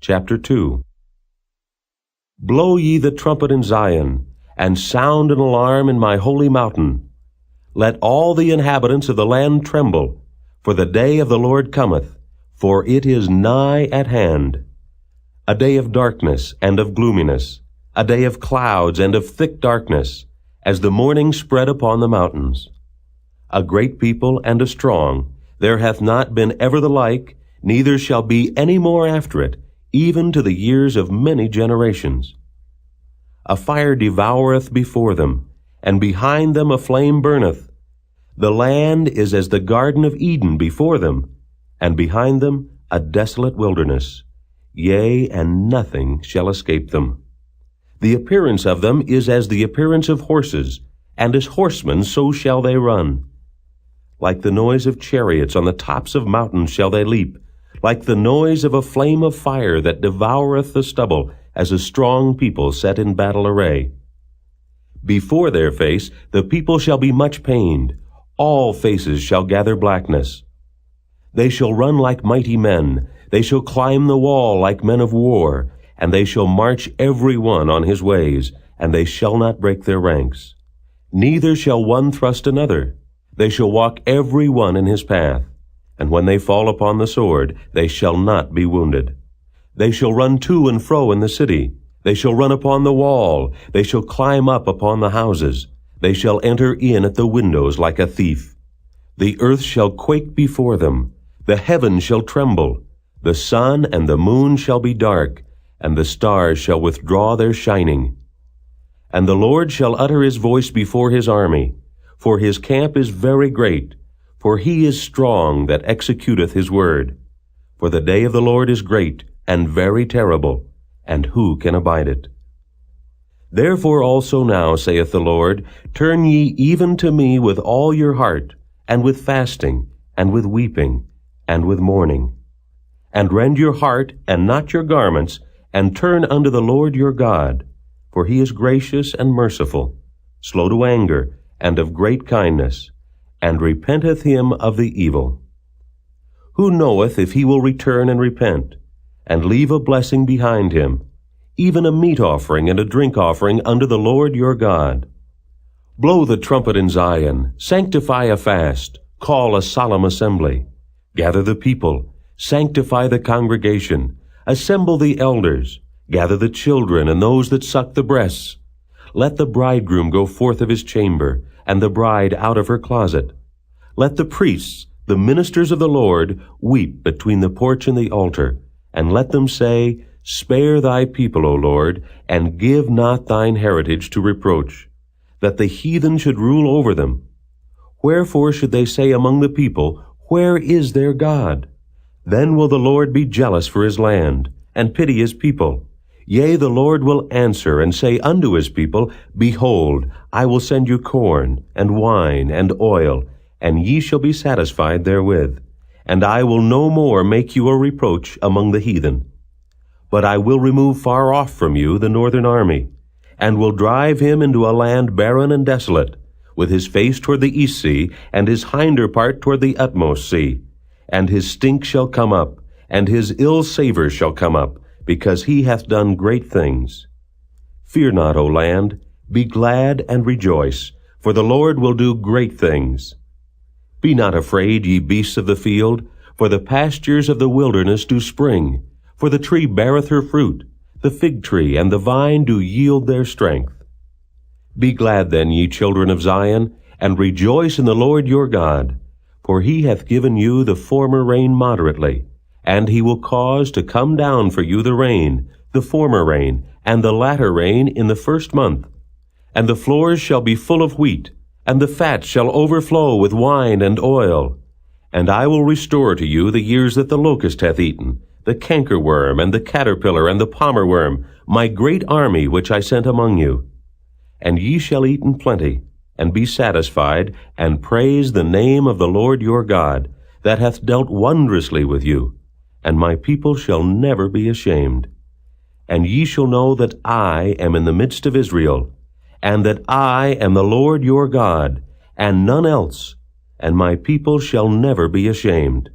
Chapter 2. Blow ye the trumpet in Zion, and sound an alarm in my holy mountain. Let all the inhabitants of the land tremble, for the day of the Lord cometh, for it is nigh at hand. A day of darkness and of gloominess, a day of clouds and of thick darkness, as the morning spread upon the mountains. A great people and a strong, there hath not been ever the like, neither shall be any more after it, even to the years of many generations. A fire devoureth before them, and behind them a flame burneth. The land is as the garden of Eden before them, and behind them a desolate wilderness. Yea, and nothing shall escape them. The appearance of them is as the appearance of horses, and as horsemen so shall they run. Like the noise of chariots on the tops of mountains shall they leap, like the noise of a flame of fire that devoureth the stubble, as a strong people set in battle array. Before their face the people shall be much pained, all faces shall gather blackness. They shall run like mighty men, they shall climb the wall like men of war, and they shall march every one on his ways, and they shall not break their ranks. Neither shall one thrust another, they shall walk every one in his path. And when they fall upon the sword, they shall not be wounded. They shall run to and fro in the city. They shall run upon the wall. They shall climb up upon the houses. They shall enter in at the windows like a thief. The earth shall quake before them. The heavens shall tremble. The sun and the moon shall be dark, and the stars shall withdraw their shining. And the Lord shall utter his voice before his army, for his camp is very great. For he is strong that executeth his word. For the day of the Lord is great and very terrible, and who can abide it? Therefore also now, saith the Lord, turn ye even to me with all your heart, and with fasting, and with weeping, and with mourning. And rend your heart, and not your garments, and turn unto the Lord your God. For he is gracious and merciful, slow to anger, and of great kindness, and repenteth him of the evil. Who knoweth if he will return and repent, and leave a blessing behind him, even a meat offering and a drink offering unto the Lord your God? Blow the trumpet in Zion, sanctify a fast, call a solemn assembly. Gather the people, sanctify the congregation, assemble the elders, gather the children and those that suck the breasts. Let the bridegroom go forth of his chamber, and the bride out of her closet. Let the priests, the ministers of the Lord, weep between the porch and the altar, and let them say, Spare thy people, O Lord, and give not thine heritage to reproach, that the heathen should rule over them. Wherefore should they say among the people, Where is their God? Then will the Lord be jealous for his land, and pity his people. Yea, the Lord will answer and say unto his people, Behold, I will send you corn, and wine, and oil, and ye shall be satisfied therewith. And I will no more make you a reproach among the heathen. But I will remove far off from you the northern army, and will drive him into a land barren and desolate, with his face toward the east sea, and his hinder part toward the utmost sea. And his stink shall come up, and his ill savor shall come up, because he hath done great things. Fear not, O land, be glad and rejoice, for the Lord will do great things. Be not afraid, ye beasts of the field, for the pastures of the wilderness do spring. For the tree beareth her fruit, the fig tree and the vine do yield their strength. Be glad then, ye children of Zion, and rejoice in the Lord your God, for he hath given you the former rain moderately, and he will cause to come down for you the rain, the former rain, and the latter rain in the first month. And the floors shall be full of wheat, and the fat shall overflow with wine and oil. And I will restore to you the years that the locust hath eaten, the cankerworm, and the caterpillar, and the palmerworm, my great army which I sent among you. And ye shall eat in plenty, and be satisfied, and praise the name of the Lord your God, that hath dealt wondrously with you. And my people shall never be ashamed. And ye shall know that I am in the midst of Israel, and that I am the Lord your God, and none else, and my people shall never be ashamed.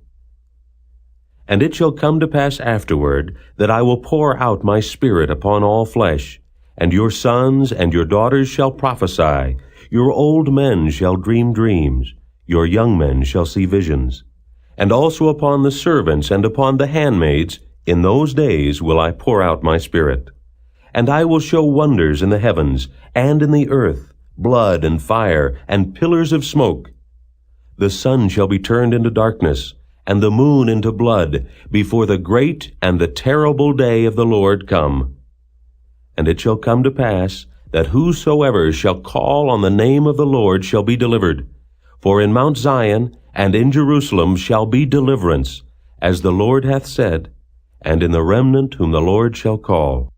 And it shall come to pass afterward, that I will pour out my Spirit upon all flesh, and your sons and your daughters shall prophesy, your old men shall dream dreams, your young men shall see visions. And also upon the servants and upon the handmaids, in those days will I pour out my Spirit. And I will show wonders in the heavens and in the earth, blood and fire and pillars of smoke. The sun shall be turned into darkness, and the moon into blood, before the great and the terrible day of the Lord come. And it shall come to pass, that whosoever shall call on the name of the Lord shall be delivered. For in Mount Zion and in Jerusalem shall be deliverance, as the Lord hath said, and in the remnant whom the Lord shall call.